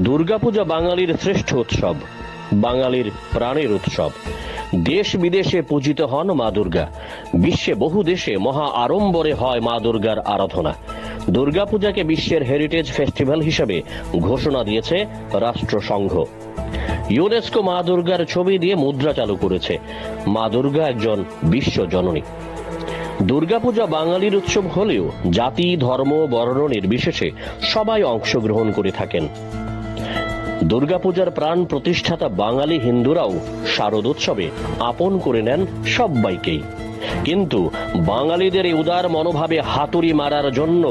দুর্গাপূজা বাঙালির শ্রেষ্ঠ উৎসব, বাঙালির প্রাণের উৎসব। দেশ বিদেশে পূজিত হন মা দুর্গা। বিশ্বে বহু দেশে মহা আড়ম্বরে হয় মা দুর্গার আরাধনা। দুর্গাপূজাকে বিশ্বের হেরিটেজ ফেস্টিভ্যাল হিসেবে ঘোষণা দিয়েছে রাষ্ট্রসংঘ। ইউনেস্কো মা দুর্গার ছবি দিয়ে মুদ্রা চালু করেছে। মা দুর্গা একজন বিশ্ব জননী। দুর্গাপূজা বাঙালির উৎসব হলেও জাতি, ধর্ম, বর্ণ নির্বিশেষে সবাই অংশগ্রহণ করে থাকেন। দুর্গাপূজার প্রাণ প্রতিষ্ঠাতা বাঙালি হিন্দুরাও শারদোৎসবে আপন করে নেন সবাইকেই। কিন্তু বাঙালিদের এই উদার মনোভাবে হাতুড়ি মারার জন্য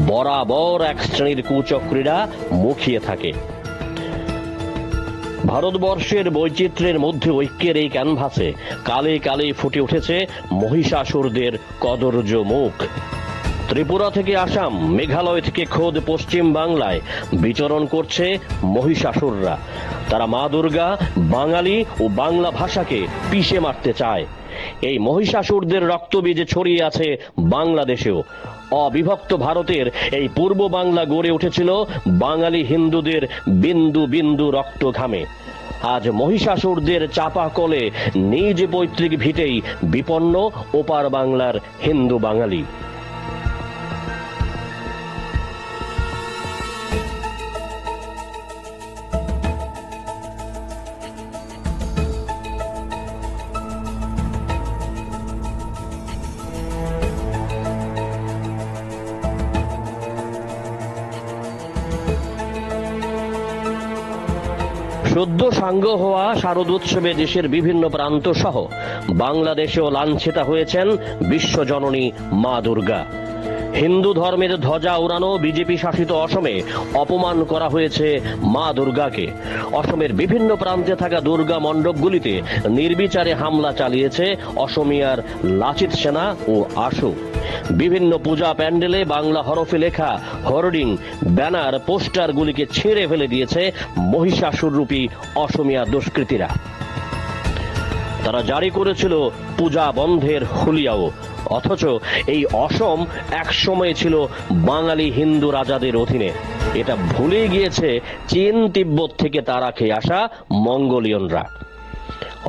বরাবর এক শ্রেণীর কুচক্রীরা মুখিয়ে থাকে। ভারতবর্ষের বৈচিত্র্যের মধ্যে ঐক্যের এই ক্যানভাসে কালে কালে ফুটে উঠেছে মহিষাসুরদের কদর্য মুখ। ত্রিপুরা থেকে আসাম, মেঘালয় থেকে খোদ পশ্চিম বাংলায় বিচরণ করছে মহিষাসুররা। তারা মা দুর্গা, বাঙালি ও বাংলা ভাষাকে পিষে মারতে চায়। এই মহিষাসুরদের রক্তবীজে ছড়িয়ে আছে বাংলাদেশেও। অবিভক্ত ভারতের এই পূর্ব বাংলা গড়ে উঠেছিল বাঙালি হিন্দুদের বিন্দু বিন্দু রক্ত ঘামে। আজ মহিষাসুরদের চাপা কলে নিজ পৈতৃক ভিটেই বিপন্ন ওপার বাংলার হিন্দু বাঙালি। সদ্য সাঙ্গ হওয়া শারদোৎসবে দেশের বিভিন্ন প্রান্ত সহ বাংলাদেশেও লাঞ্ছিতা হয়েছেন বিশ্বজননী মা দুর্গা। হিন্দু ধর্মের ধ্বজা উড়ানো বিজেপি শাসিত অসমে অপমান করা হয়েছে মা দুর্গাকে। অসমের বিভিন্ন প্রান্তে থাকা দুর্গা মণ্ডপগুলিতে নির্বিচারে হামলা চালিয়েছে অসমিয়ার লাচিত সেনা ও আশু। বিভিন্ন পূজা প্যান্ডেলে বাংলা হরফে লেখা হোর্ডিং, ব্যানার, পোস্টারগুলিকে ছিঁড়ে ফেলে দিয়েছে মহিষাসুররূপী অসমিয়া দুষ্কৃতীরা। তারা জারি করেছিল পূজা বন্ধের হুলিয়াও। অথচ এই অসম এক সময় ছিল বাঙালি হিন্দু রাজাদের অধীনে। এটা ভুলে গিয়েছে চীন, তিব্বত থেকে তারা খেয়ে আসা মঙ্গোলিয়নরা।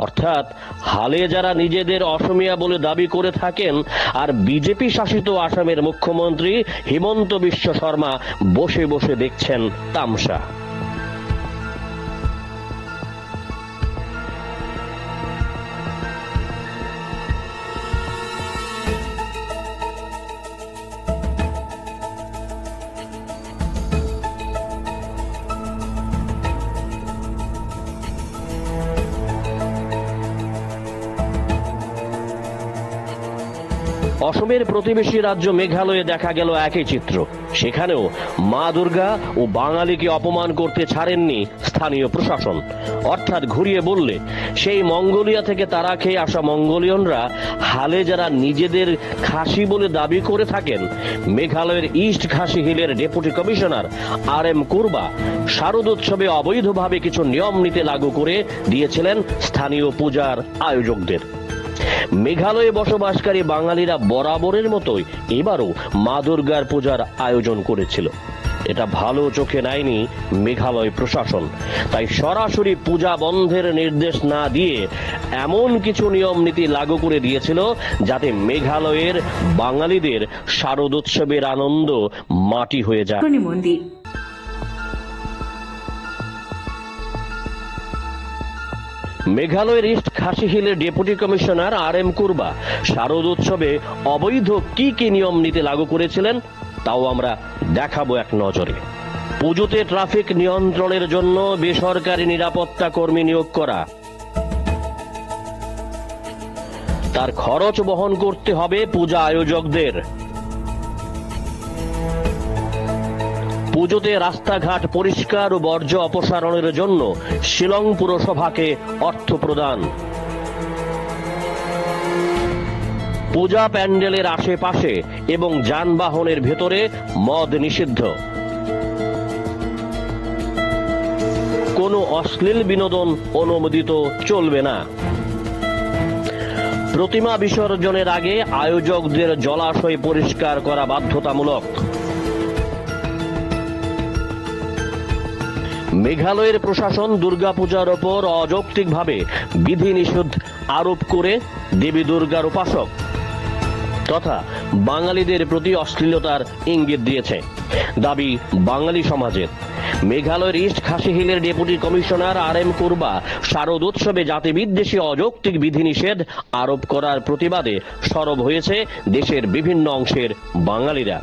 অর্থাৎ হালে যারা নিজেদের অসমিয়া বলে দাবি করে থাকেন, আর বিজেপি শাসিত আসামের মুখ্যমন্ত্রী হিমন্ত বিশ্ব শর্মা বসে বসে দেখছেন তামসা। অসমের প্রতিবেশী রাজ্য মেঘালয়ে দেখা গেল একই চিত্র। সেখানেও মা দুর্গা ও বাঙালিকে অপমান করতে ছাড়েননি স্থানীয় প্রশাসন। অর্থাৎ ঘুরিয়ে বললে সেই মঙ্গোলিয়া থেকে তারা খেয়ে আসা মঙ্গোলিয়নরা হালে যারা নিজেদের খাসি বলে দাবি করে থাকেন, মেঘালয়ের ইস্ট খাসি হিলের ডেপুটি কমিশনার RM কুরবা শারদোৎসবে অবৈধভাবে কিছু নিয়ম নীতি লাগু করে দিয়েছিলেন স্থানীয় পূজার আয়োজকদের। মেঘালয়ে বসবাসকারী বাঙালিরা বরাবরের মতোই এবারও মা দুর্গার পূজার আয়োজন করেছিল। এটা ভালো চোখে নেয়নি মেঘালয় প্রশাসন। তাই সরাসরি পূজা বন্ধের নির্দেশ না দিয়ে এমন কিছু নিয়ম নীতি লাগু করে দিয়েছিল যাতে মেঘালয়ের বাঙালিদের শারদোৎসবের আনন্দ মাটি হয়ে যায়। মেঘালয়ের ইস্ট খাসি হিলের ডেপুটি কমিশনার RM কুরবা শারদোৎসবে অবৈধ কি কি নিয়ম নীতি লাগু করেছিলেন তাও আমরা দেখাবো এক নজরে। পুজোতে ট্রাফিক নিয়ন্ত্রণের জন্য বেসরকারি নিরাপত্তা কর্মী নিয়োগ করা, তার খরচ বহন করতে হবে পূজা আয়োজকদের। পুজোতে রাস্তাঘাট পরিষ্কার ও বর্জ্য অপসারণের জন্য শিলং পুরসভাকে অর্থ প্রদান। পূজা প্যান্ডেলের আশেপাশে এবং যানবাহনের ভেতরে মদ নিষিদ্ধ। কোনো অশ্লীল বিনোদন অনুমোদিত চলবে না। প্রতিমা বিসর্জনের আগে আয়োজকদের জলাশয় পরিষ্কার করা বাধ্যতামূলক। মেঘালয়ের প্রশাসন দুর্গাপূজার ওপর অযৌক্তিকভাবে বিধিনিষেধ আরোপ করে দেবী দুর্গার উপাসক তথা বাঙালিদের প্রতি অশ্লীলতার ইঙ্গিত দিয়েছে দাবি বাঙালি সমাজের। মেঘালয়ের ইস্ট খাসি হিলের ডেপুটি কমিশনার RM কুরবা শারদ উৎসবে জাতিবিদ্বেষী অযৌক্তিক বিধিনিষেধ আরোপ করার প্রতিবাদে সরব হয়েছে দেশের বিভিন্ন অংশের বাঙালিরা।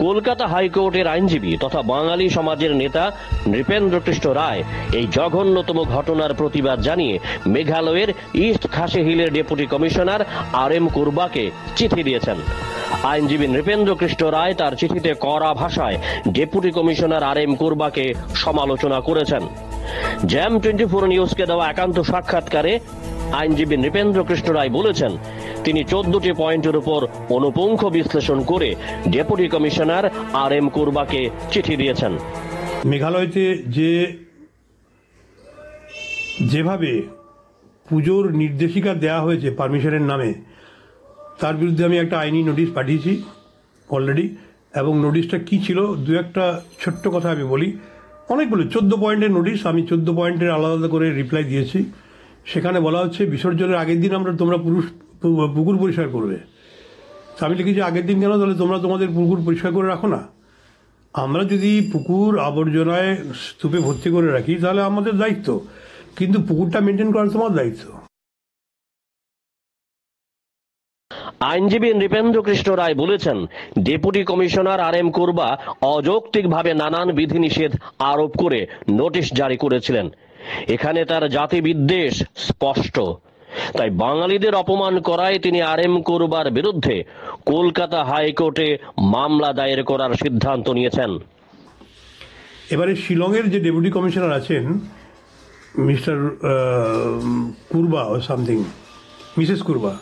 কলকাতা হাইকোর্টের আইনজীবী তথা বাঙালি সমাজের নেতা নৃপেন্দ্র কৃষ্ণ রায় এই জঘন্যতম ঘটনার প্রতিবাদ জানিয়ে মেঘালয়ের ইস্ট খাসি হিলের ডেপুটি কমিশনার RM কুরবাকে চিঠি দিয়েছেন। আইনজীবী নৃপেন্দ্র কৃষ্ণ রায় তার চিঠিতে কড়া ভাষায় ডেপুটি কমিশনার RM কুরবাকে সমালোচনা করেছেন। জ্যাম 24 নিউজকে দেওয়া একান্ত সাক্ষাৎকারে আইনজীবী নৃপেন্দ্র কৃষ্ণ রায় বলেছেন তিনি 14টি পয়েন্টের উপর অনুপুঙ্খ বিশ্লেষণ করে ডেপুটি কমিশনার RM কুরবাকে চিঠি দিয়েছেন। মেঘালয়তে যেভাবে পুজোর নির্দেশিকা দেয়া হয়েছে পারমিশনের নামে, তার বিরুদ্ধে আমি একটা আইনি নোটিশ পাঠিয়েছি অলরেডি। এবং নোটিশটা কি ছিল, দু একটা ছোট্ট কথা আমি বলি। অনেকগুলো 14 পয়েন্টের নোটিশ, আমি 14 পয়েন্টের আলাদা আলাদা করে রিপ্লাই দিয়েছি। সেখানে বলা হচ্ছে বিসর্জনের আগের দিন তোমরা পুকুর পরিষ্কার করবে। আমি লিখেছি আগের দিন কেন, তাহলে তোমরা তোমাদের পুকুর পরিষ্কার করে রাখো না। আমরা যদি পুকুর আবর্জনায় স্তূপে ভর্তি করে রাখি তাহলে আমাদের দায়িত্ব, কিন্তু পুকুরটা মেনটেন করা তোমার দায়িত্ব। আইনজীবী নৃপেন্দ্র কৃষ্ণ রায় বলেছেন ডেপুটি কমিশনার RM কুরবা অযৌক্তিকভাবে নানান বিধিনিষেধ আরোপ করে নোটিশ জারি করেছিলেন। এখানে তার জাতিবিদ্বেষ স্পষ্ট। তাই বাঙালিদের অপমান করায় তিনি RM কুরবার বিরুদ্ধে কলকাতা হাইকোর্টে মামলা দায়ের করার সিদ্ধান্ত নিয়েছেন। এবারে শিলংয়ের যে ডেপুটি কমিশনার আছেন মিস্টার কুরবা সামথিং, মিসেস কুরবা,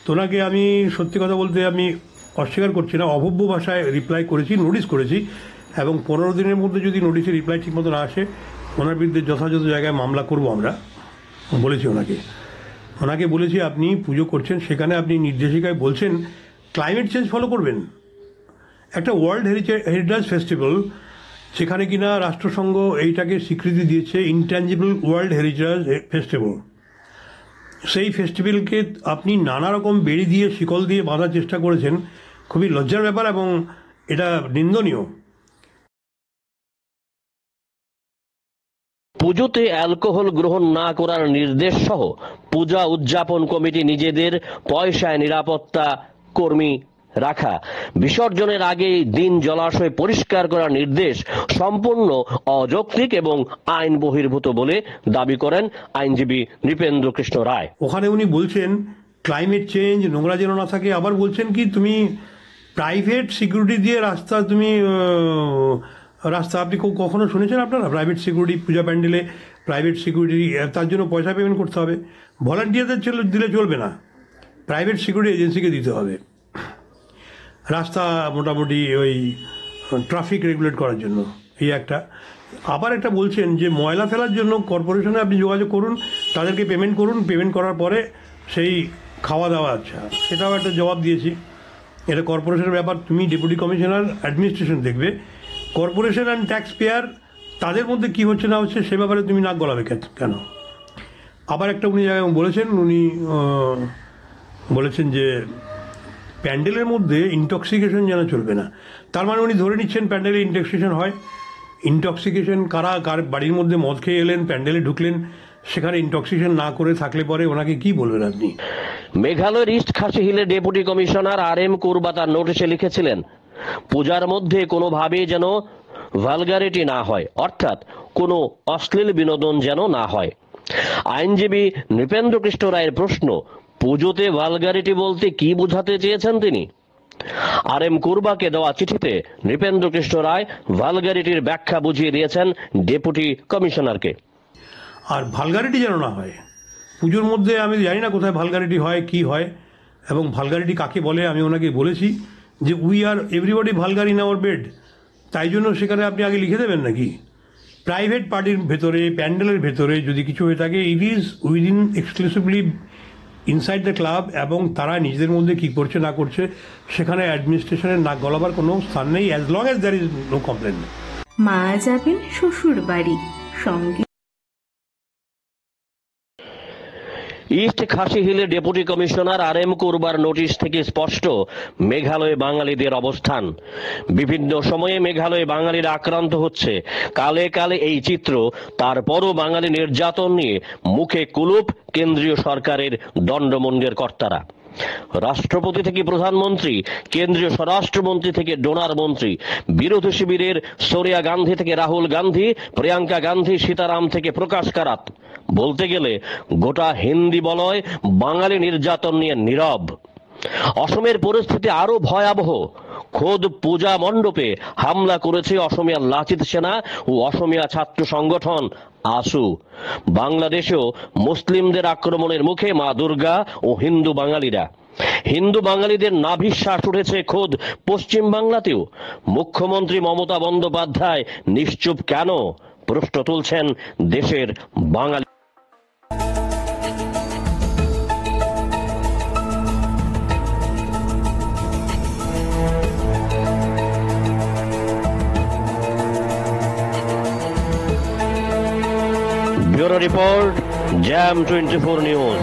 তোনাকে আমি সত্যি কথা বলতে আমি অস্বীকার করছি না, অভব্য ভাষায় রিপ্লাই করেছি, নোটিশ করেছি। এবং 15 দিনের মধ্যে যদি নোটিশের রিপ্লাই ঠিকমতো না আসে ওনার বিরুদ্ধে যথাযথ জায়গায় মামলা করব আমরা বলেছি ওনাকে বলেছি আপনি পুজো করছেন, সেখানে আপনি নির্দেশিকায় বলছেন ক্লাইমেট চেঞ্জ ফলো করবেন। একটা ওয়ার্ল্ড হেরিটেজ ফেস্টিভ্যাল, সেখানে কিনা রাষ্ট্রসংঘ এইটাকে স্বীকৃতি দিয়েছে ইনট্যাঞ্জিবল ওয়ার্ল্ড হেরিটেজ ফেস্টিভ্যাল। সেই ফেস্টিভ্যালকে আপনি নানা রকম বেড়ি দিয়ে শিকল দিয়ে বাঁধার চেষ্টা করেছেন, খুবই লজ্জার ব্যাপার এবং এটা নিন্দনীয়। পুজোতে অ্যালকোহল গ্রহণ না করার নির্দেশ সহ পূজা উদযাপন কমিটি নিজেদের পয়সায় নিরাপত্তা কর্মী রাখা, বিসর্জনের আগে দিন জলাশয় পরিষ্কার করার নির্দেশ সম্পূর্ণ অযৌক্তিক এবং আইন বহির্ভূত বলে দাবি করেন আইনজীবী নৃপেন্দ্র কৃষ্ণ রায়। ওখানে উনি বলছেন ক্লাইমেট চেঞ্জ, নোংরা যেন না থাকে। আবার বলছেন কি তুমি প্রাইভেট সিকিউরিটি দিয়ে রাস্তা আপনি কখনো শুনেছেন আপনারা? প্রাইভেট সিকিউরিটি পূজা প্যান্ডেলে প্রাইভেট সিকিউরিটি, তার জন্য পয়সা পেমেন্ট করতে হবে। ভলান্টিয়ারদের দিলে চলবে না, প্রাইভেট সিকিউরিটি এজেন্সিকে দিতে হবে রাস্তা মোটামুটি ওই ট্রাফিক রেগুলেট করার জন্য। এই একটা। আবার একটা বলছেন যে ময়লা ফেলার জন্য কর্পোরেশনে আপনি যোগাযোগ করুন, তাদেরকে পেমেন্ট করুন, পেমেন্ট করার পরে সেই খাওয়া দাওয়া। আচ্ছা, সেটাও একটা জবাব দিয়েছি। এটা কর্পোরেশনের ব্যাপার, তুমি ডেপুটি কমিশনার অ্যাডমিনিস্ট্রেশন দেখবে। কর্পোরেশন অ্যান্ড ট্যাক্স পেয়ার তাদের মধ্যে কী হচ্ছে না হচ্ছে সে ব্যাপারে তুমি নাক গলাবে কেন? আবার একটা উনি জায়গায় বলেছেন যে প্যান্ডেলের মধ্যে ইনটক্সিকেশন যেন চলবে না। তার মানে উনি ধরে নিচ্ছেন প্যান্ডেলে ইনটক্সিকেশন হয়। ইনটক্সিকেশন কার বাড়ির মধ্যে মদ খেয়ে এলেন, প্যান্ডেলে ঢুকলেন, সেখানে ইনটক্সিকেশন না করে থাকলে পরে ওনাকে কি বলবেন আপনি? মেঘালয়ের ইস্ট খাসি হিলের ডেপুটি কমিশনার RM কুরবা তার নোটিশে লিখেছিলেন পূজার মধ্যে কোনোভাবেই যেন ভালগারিটি না হয়, অর্থাৎ কোনো অশ্লীল বিনোদন যেন না হয়। আইনজীবী নৃপেন্দ্র কৃষ্ণ রায়ের প্রশ্ন, পুজোতে ভালগারিটি বলতে কি বোঝাতে চেয়েছেন তিনি? RM কুরবাকে দেওয়া চিঠিতে নৃপেন্দ্র কৃষ্ণ রায় ভালগারিটির ব্যাখ্যা বুঝিয়ে দিয়েছেন ডেপুটি কমিশনারকে। আর ভালগারিটি যেন না হয় পুজোর মধ্যে, আমি জানি না কোথায় ভালগারিটি হয়, কি হয় এবং ভালগারিটি কাকে বলে। আমি ওনাকে বলেছি যে we are everybody vulgar in our bed, তাই জন্য সেখানে আপনি আগে লিখে দেবেন নাকি? প্রাইভেট পার্টির ভেতরে, প্যান্ডেলের ভেতরে যদি কিছু হয়ে থাকে, it is within exclusively inside the club, এবং তারা নিজেদের মধ্যে কী করছে না করছে সেখানে অ্যাডমিনিস্ট্রেশনের নাক গলাবার কোনো স্থান নেই, as long as there is no complain. মা যাবেন শ্বশুর বাড়ি, সঙ্গে ইস্ট খাসি হিলে deputy commissioner RM Kurbah notice থেকে স্পষ্ট মেঘালয়ে বাঙালিদের অবস্থান। বিভিন্ন সময়ে মেঘালয়ে বাঙালিরা আক্রান্ত হচ্ছে, কালে কালে এই চিত্র। তারপরও বাঙালি নির্যাতন নিয়ে মুখে কুলুপ কেন্দ্রীয় সরকারের দণ্ডমুণ্ডের কর্তারা। রাষ্ট্রপতি থেকে প্রধানমন্ত্রী, কেন্দ্রীয় স্বরাষ্ট্রমন্ত্রী থেকে ডোনার মন্ত্রী, বিরোধী শিবিরের সোনিয়া গান্ধী থেকে রাহুল গান্ধী, প্রিয়াঙ্কা গান্ধী, সীতারাম থেকে প্রকাশ কারাত, বলতে গেলে গোটা হিন্দি বলয় বাঙালি নির্যাতন নিয়ে নীরব। অসমের পরিস্থিতি আরো ভয়াবহ। খোদ পূজা মণ্ডপে হামলা করেছে অসমিয়া লাচিত সেনা ও অসমিয়া ছাত্র সংগঠন আসু। বাংলাদেশেও মুসলিমদের আক্রমণের মুখে মা দুর্গা ও হিন্দু বাঙালিরা। হিন্দু বাঙালিদের নাভিশ্বাস উঠেছে খোদ পশ্চিম বাংলাতেও। মুখ্যমন্ত্রী মমতা বন্দ্যোপাধ্যায় নিশ্চুপ কেন, প্রশ্ন তুলছেন দেশের বাঙালি। ব্যুরো রিপোর্ট, জ্যাম 24 নিউজ।